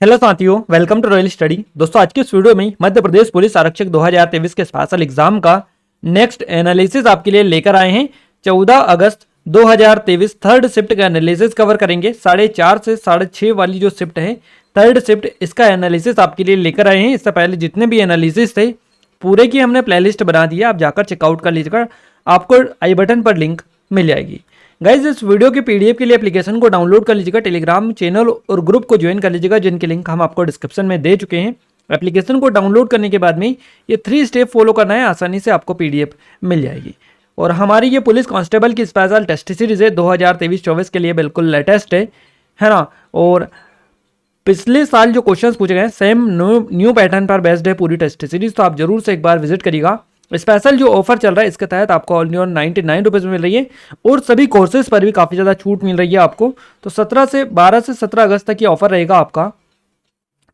Hello साथियों, welcome to royal study. दोस्तों, आज की इस वीडियो में मध्य प्रदेश पुलिस आरक्षक 2023 के स्पेशल एग्जाम का नेक्स्ट एनालिसिस आपके लिए लेकर आए हैं। 14 अगस्त 2023 थर्ड शिफ्ट का एनालिसिस कवर करेंगे। 4:30 से 6:30 वाली जो शिफ्ट है थर्ड शिफ्ट, इसका एनालिसिस आपके लिए लेकर आए हैं। इससे पहले जितने भी एनालिसिस थे पूरे की हमने प्लेलिस्ट बना दी है, आप जाकर चेकआउट कर लीजिएगा, आपको आई बटन पर लिंक मिल जाएगी। गाइज, इस वीडियो के पीडीएफ के लिए एप्लीकेशन को डाउनलोड कर लीजिएगा, टेलीग्राम चैनल और ग्रुप को ज्वाइन कर लीजिएगा, जिनके लिंक हम आपको डिस्क्रिप्शन में दे चुके हैं। एप्लीकेशन को डाउनलोड करने के बाद में ये 3 स्टेप फॉलो करना है, आसानी से आपको पीडीएफ मिल जाएगी। और हमारी ये पुलिस कांस्टेबल की स्पेशल टेस्ट सीरीज है 2023-24 के लिए, बिल्कुल लेटेस्ट है ना। और पिछले साल जो क्वेश्चंस पूछे गए सेम न्यू पैटर्न पर बेस्ड है पूरी टेस्ट सीरीज, तो आप जरूर से एक बार विजिट करिएगा। स्पेशल जो ऑफर चल रहा है इसके तहत आपको ऑनली ऑन 99 रुपीज़ में मिल रही है और सभी कोर्सेज पर भी काफ़ी ज़्यादा छूट मिल रही है आपको। तो 12 से 17 अगस्त तक ये ऑफर रहेगा आपका।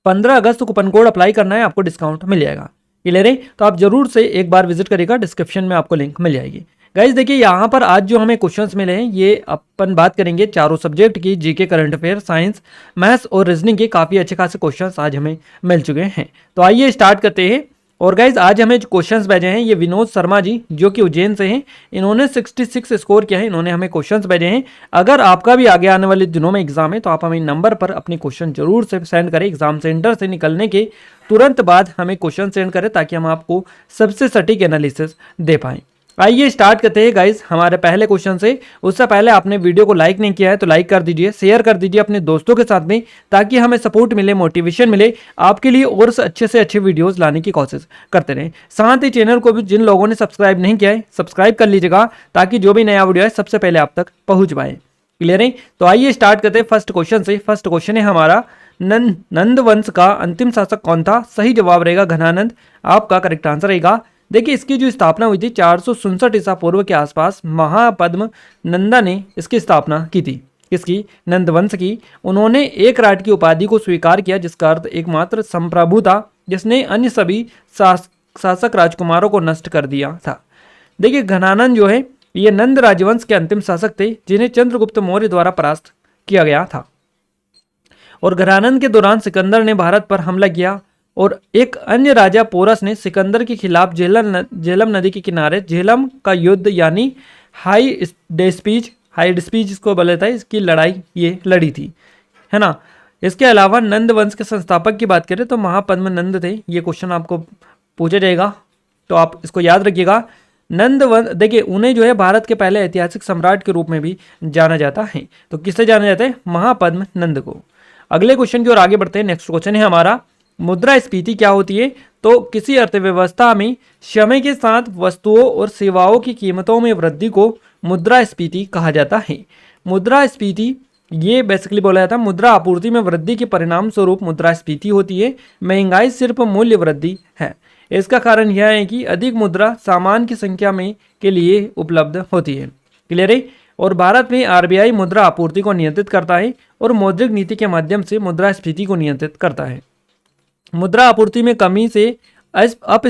15 अगस्त को कूपन कोड अप्लाई करना है, आपको डिस्काउंट मिल जाएगा। क्लियर है? तो आप जरूर से एक बार विजिट करिएगा, डिस्क्रिप्शन में आपको लिंक मिल जाएगी। गाइज देखिए, यहाँ पर आज जो हमें क्वेश्चंस मिले हैं ये अपन बात करेंगे चारों सब्जेक्ट की, GK, current affair, science, maths और रीजनिंग के काफ़ी अच्छे खासे क्वेश्चंस आज हमें मिल चुके हैं। तो आइए स्टार्ट करते हैं। और गाइज आज हमें जो क्वेश्चंस भेजे हैं ये विनोद शर्मा जी जो कि उज्जैन से हैं, इन्होंने 66 स्कोर किया है, इन्होंने हमें क्वेश्चंस भेजे हैं। अगर आपका भी आगे आने वाले दिनों में एग्जाम है तो आप हमें नंबर पर अपने क्वेश्चन जरूर से सेंड करें। एग्जाम सेंटर से निकलने के तुरंत बाद हमें क्वेश्चन सेंड करें ताकि हम आपको सबसे सटीक एनालिसिस दे पाएँ। आइए स्टार्ट करते हैं गाइज हमारे पहले क्वेश्चन से। उससे पहले आपने वीडियो को लाइक नहीं किया है तो लाइक कर दीजिए, शेयर कर दीजिए अपने दोस्तों के साथ में, ताकि हमें सपोर्ट मिले, मोटिवेशन मिले, आपके लिए और से अच्छे वीडियोस लाने की कोशिश करते रहें। साथ ही चैनल को भी जिन लोगों ने सब्सक्राइब नहीं किया है सब्सक्राइब कर लीजिएगा, ताकि जो भी नया वीडियो है सबसे पहले आप तक पहुँच पाए। क्लियर है? तो आइए स्टार्ट करते हैं फर्स्ट क्वेश्चन से। फर्स्ट क्वेश्चन है हमारा, नंद वंश का अंतिम शासक कौन था? सही जवाब रहेगा घनानंद, आपका करेक्ट आंसर रहेगा। देखिए, इसकी जो स्थापना हुई थी 467 ईसा पूर्व के आसपास महापद्म नंदा ने इसकी स्थापना की थी। किसकी? नंदवंश की। उन्होंने एक राट की उपाधि को स्वीकार किया, जिसका अर्थ एकमात्र संप्रभु था जिसने अन्य सभी शासक राजकुमारों को नष्ट कर दिया था। देखिए, घनानंद जो है ये नंद राजवंश के अंतिम शासक थे जिन्हें चंद्रगुप्त मौर्य द्वारा परास्त किया गया था। और घनानंद के दौरान सिकंदर ने भारत पर हमला किया और एक अन्य राजा पोरस ने सिकंदर के खिलाफ झेलम नदी के किनारे झेलम का युद्ध यानी हाइडेस्पीज इसको बोला था, इसकी लड़ाई ये लड़ी थी, है ना। इसके अलावा नंद वंश के संस्थापक की बात करें तो महापद्म नंद थे। ये क्वेश्चन आपको पूछा जाएगा तो आप इसको याद रखिएगा। नंद वंश, देखिए उन्हें जो है भारत के पहले ऐतिहासिक सम्राट के रूप में भी जाना जाता है। तो किससे जाना जाता है? महापद्म नंद को। अगले क्वेश्चन की ओर आगे बढ़ते हैं। नेक्स्ट क्वेश्चन है हमारा, मुद्रास्फीति क्या होती है? तो किसी अर्थव्यवस्था में समय के साथ वस्तुओं और सेवाओं की कीमतों में वृद्धि को मुद्रास्फीति कहा जाता है। मुद्रास्फीति ये बेसिकली बोला जाता है मुद्रा आपूर्ति में वृद्धि के परिणाम स्वरूप मुद्रास्फीति होती है। महंगाई सिर्फ मूल्य वृद्धि है। इसका कारण यह है कि अधिक मुद्रा सामान की संख्या में के लिए उपलब्ध होती है। क्लियर है? और भारत में आरबीआई मुद्रा आपूर्ति को नियंत्रित करता है और मौद्रिक नीति के माध्यम से मुद्रास्फीति को नियंत्रित करता है। मुद्रा आपूर्ति में कमी से अप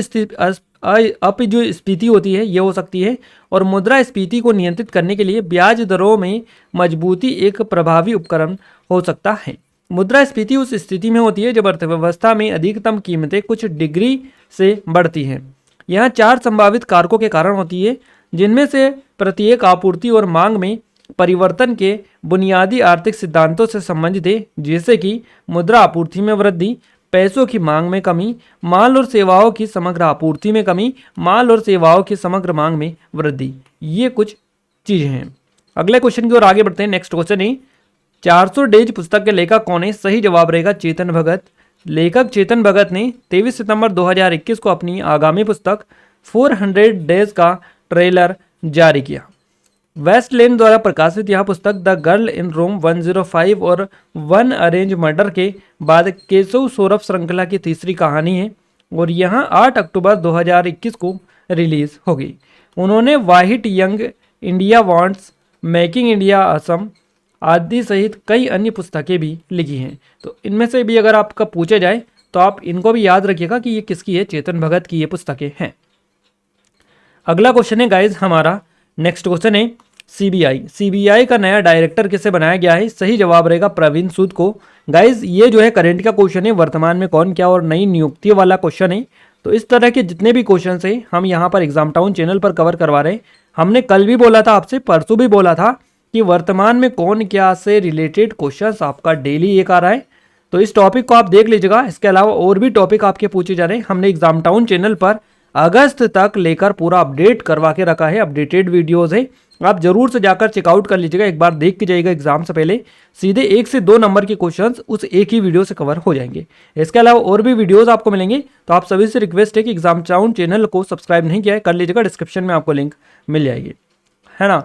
जो स्फीति होती है ये हो सकती है। और मुद्रा स्फीति को नियंत्रित करने के लिए ब्याज दरों में मजबूती एक प्रभावी उपकरण हो सकता है। मुद्रा स्फीति उस स्थिति में होती है जब अर्थव्यवस्था में अधिकतम कीमतें कुछ डिग्री से बढ़ती हैं। यह 4 संभावित कारकों के कारण होती है, जिनमें से प्रत्येक आपूर्ति और मांग में परिवर्तन के बुनियादी आर्थिक सिद्धांतों से संबंधित है, जैसे कि मुद्रा आपूर्ति में वृद्धि, पैसों की मांग में कमी, माल और सेवाओं की समग्र आपूर्ति में कमी, माल और सेवाओं की समग्र मांग में वृद्धि। ये कुछ चीजें हैं। अगले क्वेश्चन की ओर आगे बढ़ते हैं। नेक्स्ट क्वेश्चन है, 400 डेज पुस्तक के लेखक कौन है? सही जवाब रहेगा चेतन भगत। लेखक चेतन भगत ने 23 सितंबर 2021 को अपनी आगामी पुस्तक 400 डेज का ट्रेलर जारी किया। वेस्टलैंड द्वारा प्रकाशित यह पुस्तक द गर्ल इन रोम 105 और 1 अरेंज मर्डर के बाद केशव सौरभ श्रृंखला की तीसरी कहानी है और यह 8 अक्टूबर 2021 को रिलीज होगी। उन्होंने white young India wants, making India Assam आदि सहित कई अन्य पुस्तकें भी लिखी हैं। तो इनमें से भी अगर आपका पूछा जाए तो आप इनको भी याद रखिएगा कि ये किसकी है, चेतन भगत की ये पुस्तकें हैं। अगला क्वेश्चन है गाइज हमारा, नेक्स्ट क्वेश्चन है, सीबीआई का नया डायरेक्टर किसे बनाया गया है? सही जवाब रहेगा प्रवीण सूद को। गाइज ये जो है करंट का क्वेश्चन है, वर्तमान में कौन क्या और नई नियुक्ति वाला क्वेश्चन है। तो इस तरह के जितने भी क्वेश्चन है हम यहाँ पर एग्जाम टाउन चैनल पर कवर करवा रहे हैं। हमने कल भी बोला था आपसे, परसों भी बोला था कि वर्तमान में कौन क्या से रिलेटेड क्वेश्चन आपका डेली एक आ रहा है। तो इस टॉपिक को आप देख लीजिएगा। इसके अलावा और भी टॉपिक आपके पूछे जा रहे हैं। हमने एग्जाम टाउन चैनल पर अगस्त तक लेकर पूरा अपडेट करवा के रखा है, अपडेटेड वीडियोस है। आप जरूर से जाकर चेकआउट कर लीजिएगा, एक बार देख के जाइएगा। एग्जाम से पहले सीधे 1 से 2 नंबर के क्वेश्चंस उस एक ही वीडियो से कवर हो जाएंगे। इसके अलावा और भी वीडियोस आपको मिलेंगे। तो आप सभी से रिक्वेस्ट है कि एग्जाम टाउन चैनल को सब्सक्राइब नहीं किया है, कर लीजिएगा। डिस्क्रिप्शन में आपको लिंक मिल जाएगी, है ना।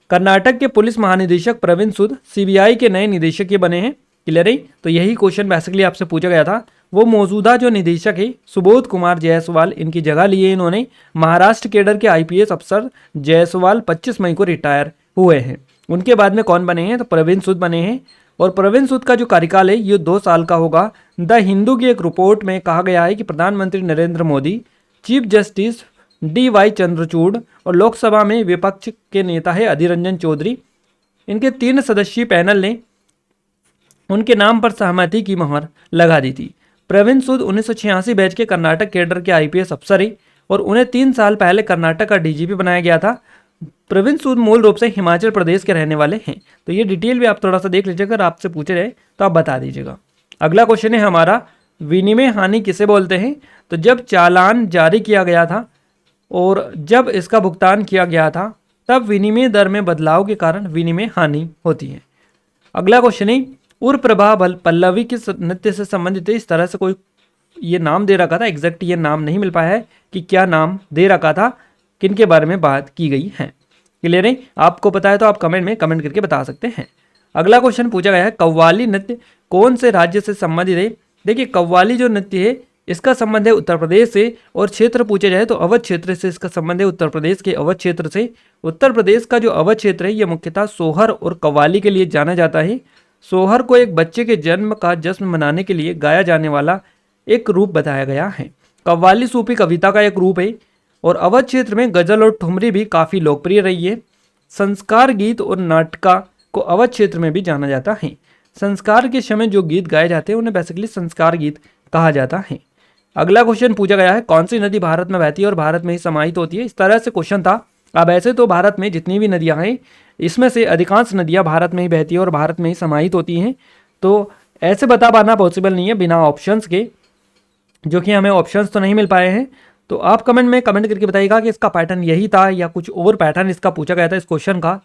कर्नाटक के पुलिस महानिदेशक प्रवीण सूद सीबीआई के नए निदेशक ये बने हैं। क्लियर है? तो यही क्वेश्चन बेसिकली आपसे पूछा गया था। वो मौजूदा जो निदेशक है सुबोध कुमार जायसवाल, इनकी जगह लिए इन्होंने। महाराष्ट्र केडर के आईपीएस अफसर जायसवाल 25 मई को रिटायर हुए हैं। उनके बाद में कौन बने हैं? तो प्रवीण सूद बने हैं। और प्रवीण सूद का जो कार्यकाल है ये 2 साल का होगा। द हिंदू की एक रिपोर्ट में कहा गया है कि प्रधानमंत्री Narendra Modi, chief justice DY Chandrachud और लोकसभा में विपक्ष के नेता है अधीर रंजन चौधरी, इनके 3 सदस्यीय पैनल ने उनके नाम पर सहमति की मोहर लगा दी थी। प्रवीण सूद 1986 बैच के कर्नाटक केडर के आईपीएस अफसर है और उन्हें 3 साल पहले कर्नाटक का डीजीपी बनाया गया था। प्रवीण सूद मूल रूप से हिमाचल प्रदेश के रहने वाले हैं। तो ये डिटेल भी आप थोड़ा सा देख लीजिएगा, अगर आपसे पूछे रहे तो आप बता दीजिएगा। अगला क्वेश्चन है हमारा, विनिमय हानि किसे बोलते हैं? तो जब चालान जारी किया गया था और जब इसका भुगतान किया गया था तब विनिमय दर में बदलाव के कारण विनिमय हानि होती है। अगला क्वेश्चन है, उर प्रभा पल्लवी किस नृत्य से संबंधित है? इस तरह से कोई ये नाम दे रखा था, एग्जैक्ट ये नाम नहीं मिल पाया है कि क्या नाम दे रखा था, किनके बारे में बात की गई है। क्लियर है? आपको पता है तो आप कमेंट में कमेंट करके बता सकते हैं। अगला क्वेश्चन पूछा गया है, कव्वाली नृत्य कौन से राज्य से संबंधित है? देखिए कव्वाली जो नृत्य है इसका संबंध है उत्तर प्रदेश से, और क्षेत्र पूछा जाए तो अवध क्षेत्र से इसका संबंध है, उत्तर प्रदेश के अवध क्षेत्र से। उत्तर प्रदेश का जो अवध क्षेत्र है ये मुख्यतः सोहर और कव्वाली के लिए जाना जाता है। सोहर को एक बच्चे के जन्म का जश्न मनाने के लिए गाया जाने वाला एक रूप बताया गया है। कव्वाली सूफी कविता का एक रूप है और अवध क्षेत्र में गजल और ठुमरी भी काफ़ी लोकप्रिय रही है। संस्कार गीत और नाटका को अवध क्षेत्र में भी जाना जाता है। संस्कार के समय जो गीत गाए जाते हैं उन्हें बेसिकली संस्कार गीत कहा जाता है। अगला क्वेश्चन पूछा गया है, कौन सी नदी भारत में बहती है और भारत में ही समाहित होती है? इस तरह से क्वेश्चन था। अब ऐसे तो भारत में जितनी भी नदियां हैं इसमें से अधिकांश नदियां भारत में ही बहती है और भारत में ही समाहित होती हैं। तो ऐसे बता पाना पॉसिबल नहीं है बिना ऑप्शंस के, जो कि हमें ऑप्शंस तो नहीं मिल पाए हैं। तो आप कमेंट में कमेंट करके बताइएगा कि इसका पैटर्न यही था या कुछ और पैटर्न इसका पूछा गया था इस क्वेश्चन का,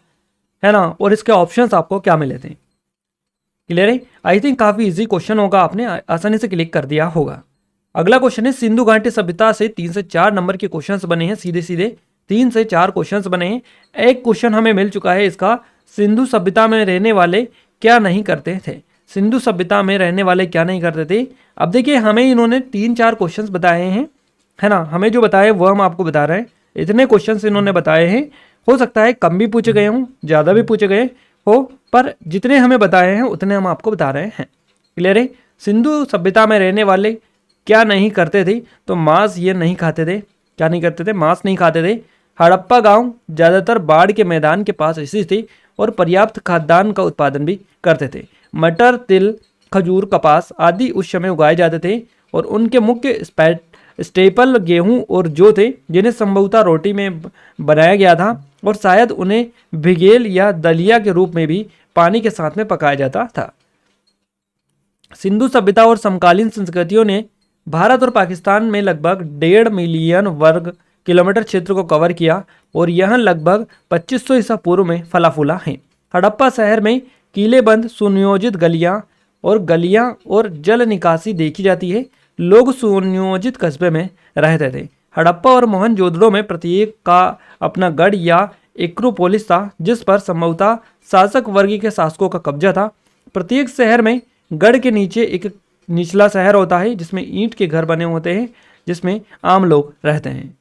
है ना, और इसके ऑप्शंस आपको क्या मिले थे। क्लियर है? आई थिंक काफ़ी इजी क्वेश्चन होगा, आपने आसानी से क्लिक कर दिया होगा। अगला क्वेश्चन है, सिंधु घाटी सभ्यता से 3 से 4 नंबर के क्वेश्चंस बने हैं, सीधे सीधे 3 से 4 क्वेश्चंस बने हैं। एक क्वेश्चन हमें मिल चुका है इसका, सिंधु सभ्यता में रहने वाले क्या नहीं करते थे? सिंधु सभ्यता में रहने वाले क्या नहीं करते थे? अब देखिए हमें इन्होंने 3-4 क्वेश्चंस बताए हैं, है ना। हमें जो बताए वो हम आपको बता रहे हैं। इतने क्वेश्चंस इन्होंने बताए हैं, हो सकता है कम भी पूछे गए हों, ज़्यादा भी पूछे गए हो, पर जितने हमें बताए हैं उतने हम आपको बता रहे हैं। क्लियर है? सिंधु सभ्यता में रहने वाले क्या नहीं करते थे? तो मांस ये नहीं खाते थे। क्या नहीं करते थे? मांस नहीं खाते थे। हड़प्पा गांव ज़्यादातर बाढ़ के मैदान के पास स्थित थे और पर्याप्त खाद्यान्न का उत्पादन भी करते थे। मटर, तिल, खजूर, कपास आदि उस समय उगाए जाते थे और उनके मुख्य स्टेपल गेहूं और जौ थे, जिन्हें संभवतः रोटी में बनाया गया था और शायद उन्हें भिगेल या दलिया के रूप में भी पानी के साथ में पकाया जाता था। सिंधु सभ्यता और समकालीन संस्कृतियों ने भारत और पाकिस्तान में लगभग 1.5 मिलियन वर्ग किलोमीटर क्षेत्र को कवर किया और यह लगभग 2500 ईसा पूर्व में फला फूला है। हड़प्पा शहर में किलेबंद सुनियोजित गलियां और जल निकासी देखी जाती है। लोग सुनियोजित कस्बे में रहते थे। हड़प्पा और मोहनजोदड़ो में प्रत्येक का अपना गढ़ या एक्रोपोलिस था, जिस पर संभवतः शासक वर्ग के शासकों का कब्जा था। प्रत्येक शहर में गढ़ के नीचे एक निचला शहर होता है जिसमें ईंट के घर बने होते हैं, जिसमें आम लोग रहते हैं।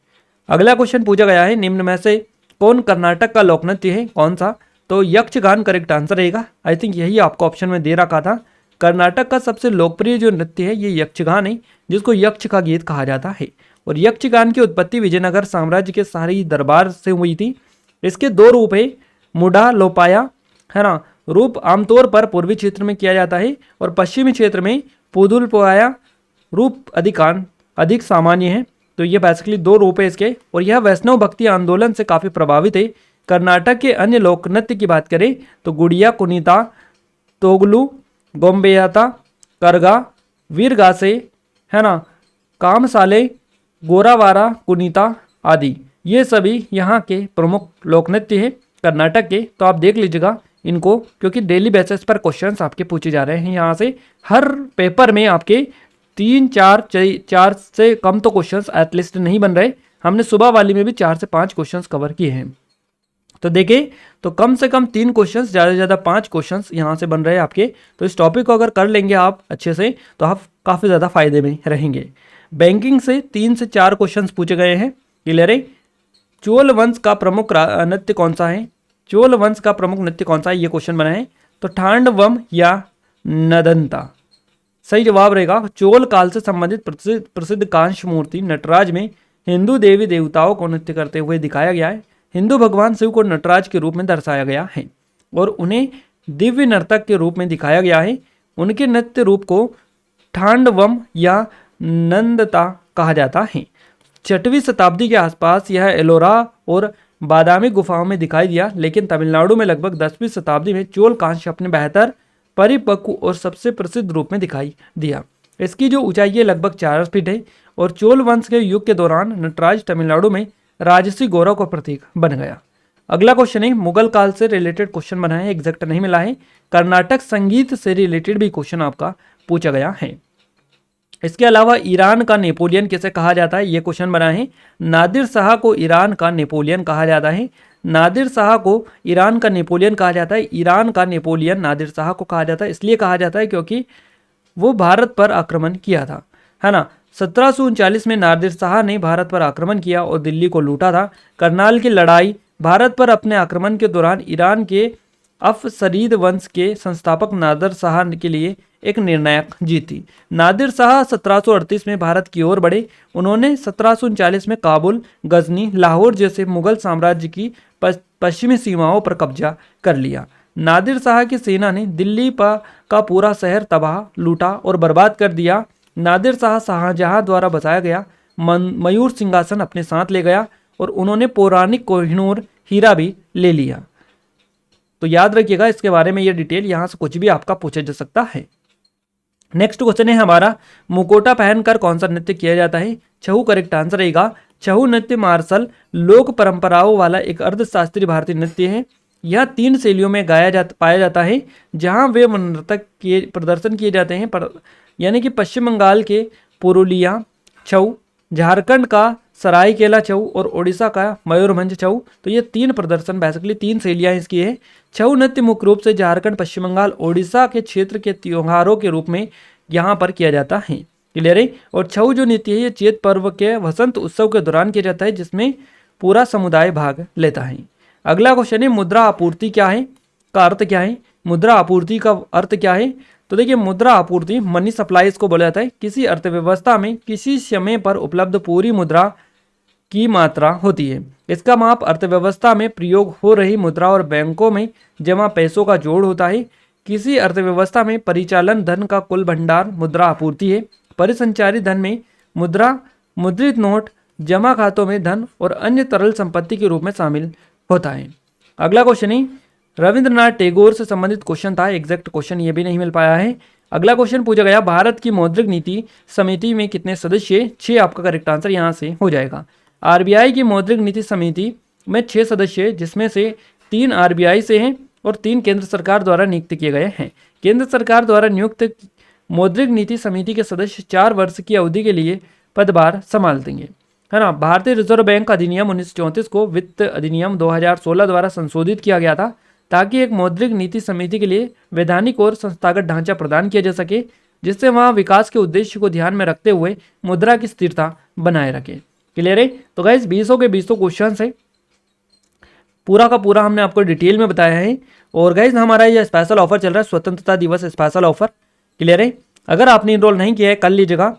अगला क्वेश्चन पूछा गया है, निम्न में से कौन कर्नाटक का लोक नृत्य है? कौन सा? तो यक्षगान करेक्ट आंसर रहेगा। आई थिंक यही आपको ऑप्शन में दे रखा था। कर्नाटक का सबसे लोकप्रिय जो नृत्य है ये यक्षगान है, जिसको यक्ष का गीत कहा जाता है। और यक्षगान की उत्पत्ति विजयनगर साम्राज्य के शाही दरबार से हुई थी। इसके 2 रूप है, मुडा लोपाया, है ना, रूप आमतौर पर पूर्वी क्षेत्र में किया जाता है और पश्चिमी क्षेत्र में पुदुल पोया रूप अधिक सामान्य है। तो ये बेसिकली दो रूप है इसके, और यह वैष्णव भक्ति आंदोलन से काफ़ी प्रभावित है। कर्नाटक के अन्य लोक नृत्य की बात करें तो गुड़िया कुनीता, तोगलू, गोम्बेयाता, करगा, वीरगासे, है ना, कामसाले, गोरावारा कुनीता आदि, ये सभी यहाँ के प्रमुख लोक नृत्य हैं कर्नाटक के। तो आप देख लीजिएगा इनको, क्योंकि डेली बेसिस पर क्वेश्चंस आपके पूछे जा रहे हैं यहाँ से। हर पेपर में आपके 3-4 से कम तो क्वेश्चंस एटलीस्ट नहीं बन रहे। हमने सुबह वाली में भी 4 से 5 क्वेश्चंस कवर किए हैं। तो देखिए, तो कम से कम 3 क्वेश्चंस, ज़्यादा से ज़्यादा 5 क्वेश्चंस यहाँ से बन रहे हैं आपके। तो इस टॉपिक को अगर कर लेंगे आप अच्छे से तो आप काफ़ी ज़्यादा फायदे में रहेंगे। बैंकिंग से 3 से 4 क्वेश्चंस पूछे गए हैं। क्लियर है? चोल वंश का प्रमुख नृत्य कौन सा है? चोल वंश का प्रमुख नृत्य कौन सा है, ये क्वेश्चन बना है। तो ठांडवम या नदंता, सही जवाब रहेगा। चोल काल से संबंधित प्रसिद्ध कांस्य मूर्ति नटराज में हिंदू देवी देवताओं को नृत्य करते हुए दिखाया गया है। हिंदू भगवान शिव को नटराज के रूप में दर्शाया गया है और उन्हें दिव्य नर्तक के रूप में दिखाया गया है। उनके नृत्य रूप को ठांडवम या नंदता कहा जाता है। 6वीं शताब्दी के आसपास यह एलोरा और बादामी गुफाओं में दिखाई दिया, लेकिन तमिलनाडु में लगभग 10वीं शताब्दी में चोल कांस्य अपने बेहतर परिपक्व और सबसे प्रसिद्ध रूप में दिखाई दिया। इसकी जो ऊंचाई है लगभग 4 फीट है और चोल वंश के युग के दौरान नटराज तमिलनाडु में राजसी गौरव का प्रतीक बन गया। अगला क्वेश्चन है, मुगल काल से रिलेटेड क्वेश्चन बना है, एग्जैक्ट नहीं मिला है। कर्नाटक संगीत से रिलेटेड भी क्वेश्चन आपका पूछा गया है। इसके अलावा ईरान का नेपोलियन किसे कहा जाता है, ये क्वेश्चन बना है। नादिर शाह को ईरान का नेपोलियन कहा जाता है। नादिर शाह को ईरान का नेपोलियन कहा जाता है। ईरान का नेपोलियन नादिर शाह को कहा जाता है, इसलिए कहा जाता है क्योंकि वो भारत पर आक्रमण किया था, है ना। 1739 में नादिर शाह ने भारत पर आक्रमण किया और दिल्ली को लूटा था। करनाल की लड़ाई भारत पर अपने आक्रमण के दौरान ईरान के अफसरीद वंश के संस्थापक नादिर शाह के लिए एक निर्णायक जीत थी। नादिर शाह 1738 में भारत की ओर बढ़े। उन्होंने 1739 में काबुल, गजनी, लाहौर जैसे मुगल साम्राज्य की पश्चिमी सीमाओं पर कब्जा कर लिया। नादिर शाह की सेना ने दिल्ली का पूरा शहर तबाह, लूटा और बर्बाद कर दिया। नादिर शाह शाहजहां द्वारा बचाया गया मयूर सिंहासन अपने साथ ले गया और उन्होंने पौराणिक कोहिनूर हीरा भी ले लिया। तो याद रखिएगा इसके बारे में, ये डिटेल यहाँ से कुछ भी आपका पूछा जा सकता है। नेक्स्ट क्वेश्चन है हमारा, मुकोटा पहनकर कौन सा नृत्य किया जाता है? छहू करेक्ट आंसर रहेगा। छहू नृत्य मार्शल लोक परंपराओं वाला एक अर्धशास्त्रीय भारतीय नृत्य है। यह 3 शैलियों में पाया जाता है जहां वे नर्तक के प्रदर्शन किए जाते हैं, यानी कि पश्चिम बंगाल के पुरुलिया छऊ, झारखंड का सरायकेला छऊ और ओडिशा का मयूरभंज छऊ। तो ये 3 प्रदर्शन, बेसिकली 3 शैलियाँ इसकी है। छऊ नृत्य मुख्य रूप से झारखंड, पश्चिम बंगाल, ओडिशा के क्षेत्र के त्योहारों के रूप में यहाँ पर किया जाता है। क्लियर है? और छऊ जो नृत्य है ये चैत पर्व के वसंत उत्सव के दौरान किया जाता है, जिसमें पूरा समुदाय भाग लेता है। अगला क्वेश्चन है, मुद्रा आपूर्ति क्या है, का अर्थ क्या है? मुद्रा आपूर्ति का अर्थ क्या है? तो देखिए, मुद्रा आपूर्ति मनी सप्लाई इसको बोला जाता है। किसी अर्थव्यवस्था में किसी समय पर उपलब्ध पूरी मुद्रा की मात्रा होती है। इसका माप अर्थव्यवस्था में प्रयोग हो रही मुद्रा और बैंकों में जमा पैसों का जोड़ होता है। किसी अर्थव्यवस्था में परिचालन धन का कुल भंडार मुद्रा आपूर्ति है। परिसंचारी धन में मुद्रा, मुद्रित नोट, जमा खातों में धन और अन्य तरल संपत्ति के रूप में शामिल होता है। अगला क्वेश्चन है, रविंद्रनाथ टैगोर से संबंधित क्वेश्चन था, एग्जैक्ट क्वेश्चन ये भी नहीं मिल पाया है। अगला क्वेश्चन पूछा गया, भारत की मौद्रिक नीति समिति में कितने सदस्य? 6 आपका करेक्ट आंसर यहाँ से हो जाएगा। आरबीआई की मौद्रिक नीति समिति में 6 सदस्य, जिसमें से 3 आरबीआई से हैं और 3 केंद्र सरकार द्वारा नियुक्त किए गए हैं। केंद्र सरकार द्वारा नियुक्त मौद्रिक नीति समिति के सदस्य 4 वर्ष की अवधि के लिए पदभार संभाल देंगे, है ना। भारतीय रिजर्व बैंक अधिनियम 1934 को वित्त अधिनियम 2016 द्वारा संशोधित किया गया था ताकि एक मौद्रिक नीति समिति के लिए वैधानिक और संस्थागत ढांचा प्रदान किया जा सके, जिससे वहाँ विकास के उद्देश्य को ध्यान में रखते हुए मुद्रा की स्थिरता बनाए रखे। क्लियर है? तो गाइस 20 के 20 क्वेश्चन है, पूरा का पूरा हमने आपको डिटेल में बताया है। और गाइस हमारा ये स्पेशल ऑफर चल रहा है, स्वतंत्रता दिवस स्पेशल ऑफर। क्लियर है? अगर आपने इनरोल नहीं किया है कर लीजिएगा।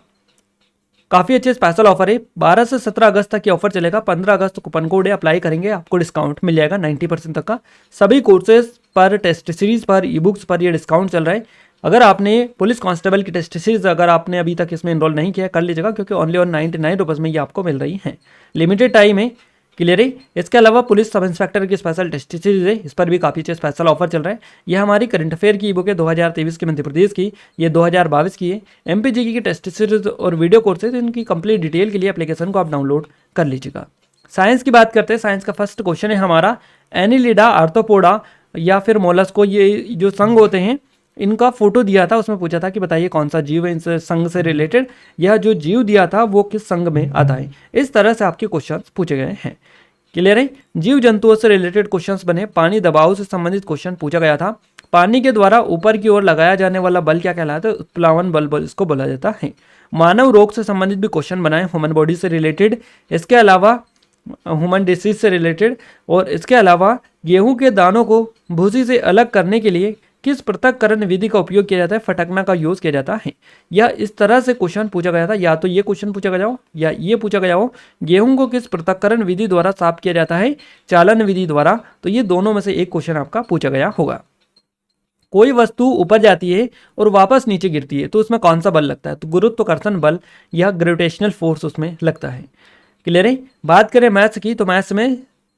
काफ़ी अच्छे स्पेशल ऑफर है। 12 से 17 अगस्त तक ये ऑफर चलेगा। 15 अगस्त कूपन कोड है, अप्लाई करेंगे आपको डिस्काउंट मिल जाएगा 90% तक का। सभी कोर्सेज पर, टेस्ट सीरीज पर, ई बुक्स पर ये डिस्काउंट चल रहा है। अगर आपने पुलिस कांस्टेबल की टेस्ट सीरीज अगर आपने अभी तक इसमें इनरोल नहीं किया कर लीजिएगा, क्योंकि ओनली ऑन 99 रुपीज़ में ये आपको मिल रही है। लिमिटेड टाइम है, क्लियर है। इसके अलावा पुलिस सब इंस्पेक्टर की स्पेशल टेस्ट सीरीज है, इस पर भी काफ़ी अच्छे स्पेशल ऑफर चल रहा है। यह हमारी करंट अफेयर की ई बुक है 2023 की मध्य प्रदेश की, ये 2022 की है। एमपीजीके की टेस्ट सीरीज और वीडियो कोर्सेज, इनकी कंप्लीट डिटेल के लिए एप्लीकेशन को आप डाउनलोड कर लीजिएगा। साइंस की बात करते हैं। साइंस का फर्स्ट क्वेश्चन है हमारा, एनिलिडा, आर्थ्रोपोडा या फिर मोलस्को, ये जो संघ होते हैं इनका फोटो दिया था, उसमें पूछा था कि बताइए कौन सा जीव है इनसे संघ से रिलेटेड, यह जो जीव दिया था वो किस संघ में आता है। इस तरह से आपके क्वेश्चन पूछे गए हैं, क्लियर है। जीव जंतुओं से रिलेटेड क्वेश्चंस बने। पानी दबाव से संबंधित क्वेश्चन पूछा गया था। पानी के द्वारा ऊपर की ओर लगाया जाने वाला बल क्या कहलाता है, उत्प्लावन बल इसको बोला जाता है। मानव रोग से संबंधित भी क्वेश्चन बनाए, ह्यूमन बॉडी से रिलेटेड, इसके अलावा ह्यूमन डिसीज से रिलेटेड, और इसके अलावा गेहूं के दानों को भूसी से अलग करने के लिए किस पृथक्करण विधि का उपयोग किया जाता है, फटकना का यूज किया जाता है। या इस तरह से क्वेश्चन पूछा गया था, या तो ये क्वेश्चन पूछा गया हो या ये पूछा गया हो, गेहूं को किस पृथक्करण विधि द्वारा साफ किया जाता है, चालन विधि द्वारा। तो ये दोनों में से एक क्वेश्चन आपका पूछा गया होगा। कोई वस्तु ऊपर जाती है और वापस नीचे गिरती है तो उसमें कौन सा बल लगता है, तो गुरुत्वाकर्षण बल या ग्रेविटेशनल फोर्स उसमें लगता है, क्लियर है। बात करें मैथ्स की, तो मैथ्स में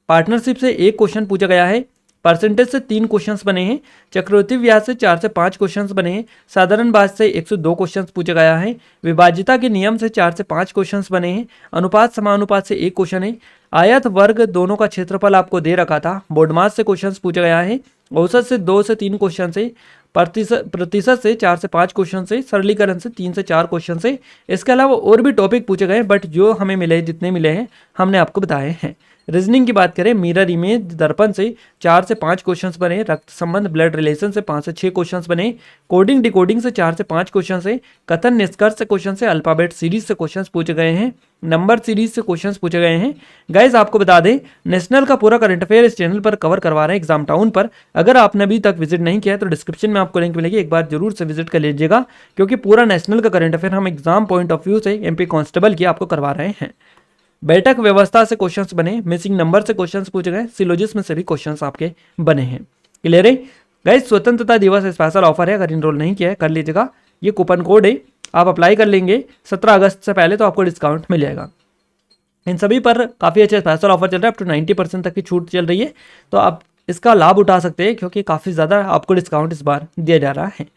पार्टनरशिप से एक क्वेश्चन पूछा गया है, परसेंटेज से 3 क्वेश्चंस बने हैं, चक्रवृद्धि ब्याज से 4 से 5 क्वेश्चंस बने हैं, साधारण ब्याज से 102 क्वेश्चंस पूछा गया है, विभाज्यता के नियम से 4 से 5 क्वेश्चंस बने हैं, अनुपात समानुपात से 1 क्वेश्चन है, आयत वर्ग दोनों का क्षेत्रफल आपको दे रखा था, बोर्ड मास से क्वेश्चंस पूछा गया है, औसत से 2 से 3 क्वेश्चन से, प्रतिशत से 4 से 5 क्वेश्चन से, सरलीकरण से 3 से 4 क्वेश्चन से। इसके अलावा और भी टॉपिक पूछे गए, बट जो हमें मिले, जितने मिले हैं हमने आपको बताए हैं। रीजनिंग की बात करें, मिरर इमेज दर्पण से 4 से 5 क्वेश्चंस बने, रक्त संबंध ब्लड रिलेशन से 5 से 6 क्वेश्चंस बने, कोडिंग डिकोडिंग से 4 से 5 क्वेश्चन से, कथन निष्कर्ष से क्वेश्चन से, अल्फाबेट सीरीज से क्वेश्चंस पूछे गए हैं, नंबर सीरीज से क्वेश्चंस पूछे गए हैं। गाइज आपको बता दें, नेशनल का पूरा करंट अफेयर इस चैनल पर कवर करवा रहे हैं एग्जाम टाउन पर। अगर आपने अभी तक विजिट नहीं किया है तो डिस्क्रिप्शन में आपको लिंक मिलेगी, एक बार जरूर से विजिट कर लीजिएगा, क्योंकि पूरा नेशनल का करंट अफेयर हम एग्जाम पॉइंट ऑफ व्यू से एमपी कांस्टेबल की आपको करवा रहे हैं। बैठक व्यवस्था से क्वेश्चंस बने, मिसिंग नंबर से क्वेश्चंस पूछे गए, सिलोजिज्म से भी क्वेश्चंस आपके बने हैं, क्लियर है। गाइस स्वतंत्रता दिवस स्पेशल ऑफर है, अगर इनरोल नहीं किया है कर लीजिएगा। ये कूपन कोड है, आप अप्लाई कर लेंगे 17 अगस्त से पहले तो आपको डिस्काउंट मिल जाएगा। इन सभी पर काफ़ी अच्छे स्पेशल ऑफर चल रहा है, अप टू 90% तक की छूट चल रही है, तो आप इसका लाभ उठा सकते हैं, क्योंकि काफ़ी ज़्यादा आपको डिस्काउंट इस बार दिया जा रहा है।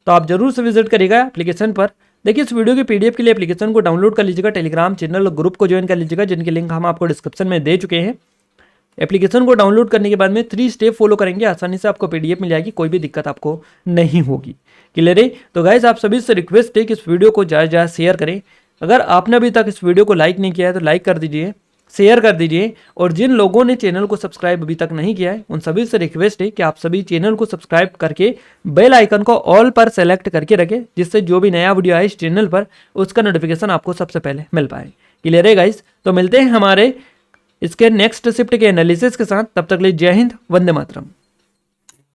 तो आप जरूर से विजिट करिएगा एप्लीकेशन पर। देखिए इस वीडियो के पीडीएफ के लिए एप्लीकेशन को डाउनलोड कर लीजिएगा, टेलीग्राम चैनल और ग्रुप को ज्वाइन कर लीजिएगा, जिनके लिंक हम आपको डिस्क्रिप्शन में दे चुके हैं। एप्लीकेशन को डाउनलोड करने के बाद में 3 स्टेप फॉलो करेंगे, आसानी से आपको पीडीएफ मिल जाएगी, कोई भी दिक्कत आपको नहीं होगी, क्लियर है। तो गाइज आप सभी से रिक्वेस्ट है कि इस वीडियो को ज़्यादा शेयर करें। अगर आपने अभी तक इस वीडियो को लाइक नहीं किया है तो लाइक कर दीजिए, शेयर कर दीजिए, और जिन लोगों ने चैनल को सब्सक्राइब अभी तक नहीं किया है उन सभी से रिक्वेस्ट है कि आप सभी चैनल को सब्सक्राइब करके बेल आइकन को ऑल पर सेलेक्ट करके रखें, जिससे जो भी नया वीडियो आए इस चैनल पर उसका नोटिफिकेशन आपको सबसे पहले मिल पाए, क्लियर है गाइस। तो मिलते हैं हमारे इसके नेक्स्ट शिफ्ट के एनालिसिस के साथ, तब तक के लिए जय हिंद, वंदे मातरम।